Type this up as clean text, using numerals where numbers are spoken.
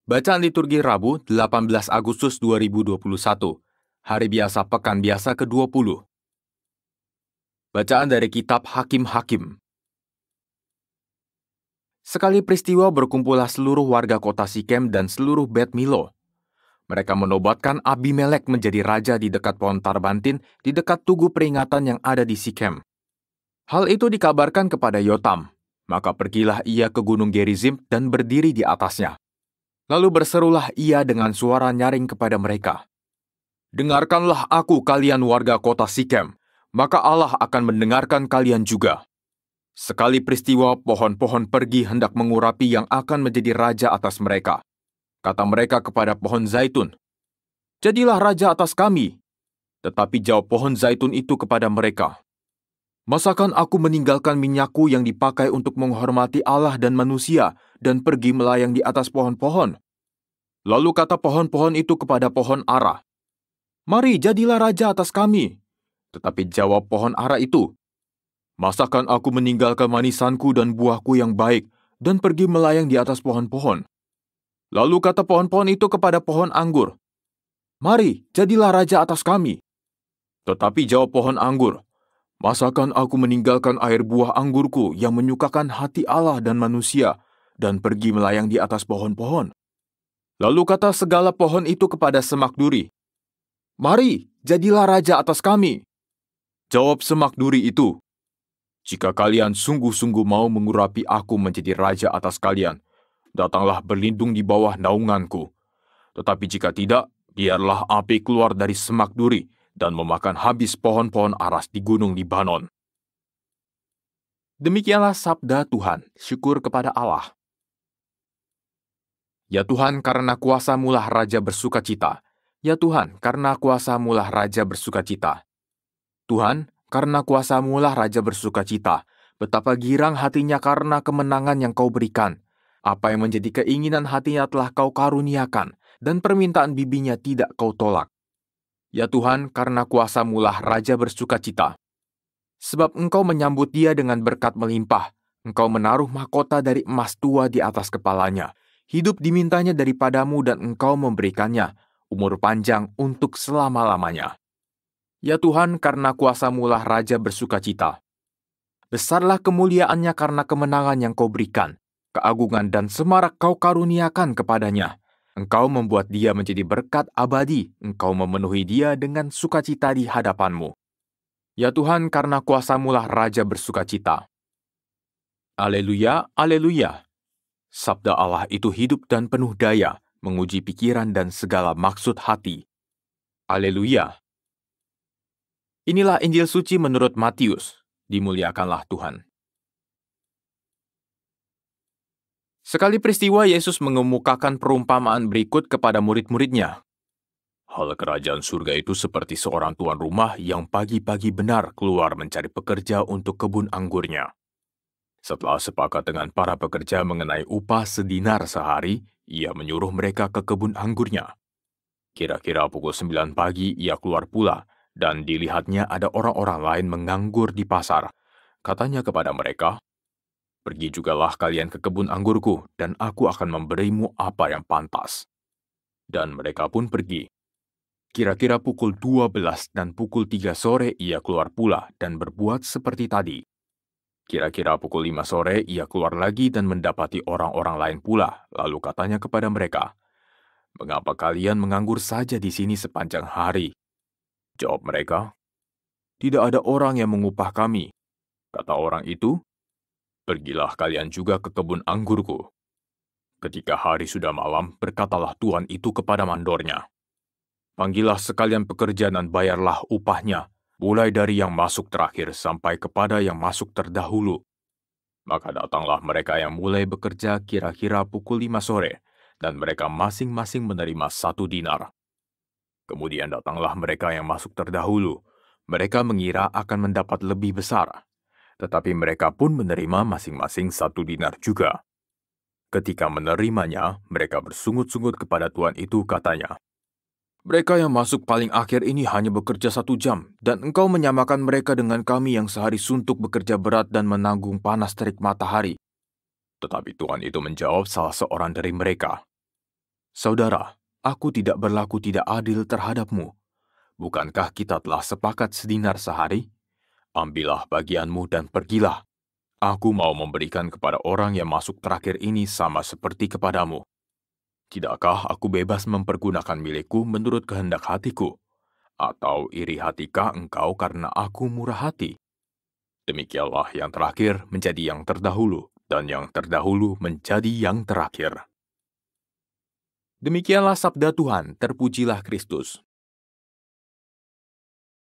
Bacaan liturgi Rabu, 18 Agustus 2021, Hari Biasa Pekan Biasa ke-20. Bacaan dari Kitab Hakim-Hakim. Sekali peristiwa berkumpullah seluruh warga kota Sikem dan seluruh Bet Milo. Mereka menobatkan Abimelek menjadi raja di dekat pohon Tarbantin, di dekat tugu peringatan yang ada di Sikem. Hal itu dikabarkan kepada Yotam. Maka pergilah ia ke gunung Gerizim dan berdiri di atasnya. Lalu berserulah ia dengan suara nyaring kepada mereka. Dengarkanlah aku kalian warga kota Sikem, maka Allah akan mendengarkan kalian juga. Sekali peristiwa pohon-pohon pergi hendak mengurapi yang akan menjadi raja atas mereka. Kata mereka kepada pohon zaitun, jadilah raja atas kami. Tetapi jawab pohon zaitun itu kepada mereka, masakan aku meninggalkan minyakku yang dipakai untuk menghormati Allah dan manusia dan pergi melayang di atas pohon-pohon? Lalu kata pohon-pohon itu kepada pohon ara, mari jadilah raja atas kami. Tetapi jawab pohon ara itu, masakan aku meninggalkan manisanku dan buahku yang baik dan pergi melayang di atas pohon-pohon? Lalu kata pohon-pohon itu kepada pohon anggur, mari jadilah raja atas kami. Tetapi jawab pohon anggur, masakan aku meninggalkan air buah anggurku yang menyukakan hati Allah dan manusia dan pergi melayang di atas pohon-pohon? Lalu kata segala pohon itu kepada semak duri, mari jadilah raja atas kami. Jawab semak duri itu, jika kalian sungguh-sungguh mau mengurapi aku menjadi raja atas kalian, datanglah berlindung di bawah naunganku. Tetapi jika tidak, biarlah api keluar dari semak duri dan memakan habis pohon-pohon aras di gunung Libanon. Demikianlah sabda Tuhan, syukur kepada Allah. Ya Tuhan, karena kuasa-Mu-lah raja bersukacita. Ya Tuhan, karena kuasa-Mu-lah raja bersukacita. Tuhan, karena kuasa-Mu-lah raja bersukacita. Betapa girang hatinya karena kemenangan yang Kau berikan. Apa yang menjadi keinginan hatinya telah Kau karuniakan, dan permintaan bibinya tidak Kau tolak. Ya Tuhan, karena kuasa-Mu-lah raja bersukacita. Sebab Engkau menyambut dia dengan berkat melimpah. Engkau menaruh mahkota dari emas tua di atas kepalanya. Hidup dimintanya daripadamu dan Engkau memberikannya umur panjang untuk selama-lamanya. Ya Tuhan, karena kuasa-Mu-lah raja bersukacita. Besarlah kemuliaannya karena kemenangan yang Kau berikan. Keagungan dan semarak Kau karuniakan kepadanya. Engkau membuat dia menjadi berkat abadi. Engkau memenuhi dia dengan sukacita di hadapan-Mu. Ya Tuhan, karena kuasa-Mu-lah raja bersukacita. Aleluya, aleluya. Sabda Allah itu hidup dan penuh daya, menguji pikiran dan segala maksud hati. Aleluya. Inilah Injil suci menurut Matius. Dimuliakanlah Tuhan. Sekali peristiwa Yesus mengemukakan perumpamaan berikut kepada murid-muridnya. Hal kerajaan surga itu seperti seorang tuan rumah yang pagi-pagi benar keluar mencari pekerja untuk kebun anggurnya. Setelah sepakat dengan para pekerja mengenai upah sedinar sehari, ia menyuruh mereka ke kebun anggurnya. Kira-kira pukul 9 pagi ia keluar pula, dan dilihatnya ada orang-orang lain menganggur di pasar. Katanya kepada mereka, pergi jugalah kalian ke kebun anggurku, dan aku akan memberimu apa yang pantas. Dan mereka pun pergi. Kira-kira pukul 12 dan pukul 3 sore ia keluar pula dan berbuat seperti tadi. Kira-kira pukul 5 sore ia keluar lagi dan mendapati orang-orang lain pula, lalu katanya kepada mereka, mengapa kalian menganggur saja di sini sepanjang hari? Jawab mereka, tidak ada orang yang mengupah kami. Kata orang itu, pergilah kalian juga ke kebun anggurku. Ketika hari sudah malam, berkatalah tuan itu kepada mandornya, panggillah sekalian pekerja dan bayarlah upahnya, mulai dari yang masuk terakhir sampai kepada yang masuk terdahulu. Maka datanglah mereka yang mulai bekerja kira-kira pukul 5 sore, dan mereka masing-masing menerima 1 dinar. Kemudian datanglah mereka yang masuk terdahulu. Mereka mengira akan mendapat lebih besar, tetapi mereka pun menerima masing-masing 1 dinar juga. Ketika menerimanya, mereka bersungut-sungut kepada tuan itu, katanya, mereka yang masuk paling akhir ini hanya bekerja 1 jam, dan engkau menyamakan mereka dengan kami yang sehari suntuk bekerja berat dan menanggung panas terik matahari. Tetapi tuan itu menjawab salah seorang dari mereka, Saudara, aku tidak berlaku tidak adil terhadapmu. Bukankah kita telah sepakat sedinar sehari? Ambillah bagianmu dan pergilah. Aku mau memberikan kepada orang yang masuk terakhir ini sama seperti kepadamu. Tidakkah aku bebas mempergunakan milikku menurut kehendak hatiku? Atau iri hatikah engkau karena aku murah hati? Demikianlah yang terakhir menjadi yang terdahulu, dan yang terdahulu menjadi yang terakhir. Demikianlah sabda Tuhan, terpujilah Kristus.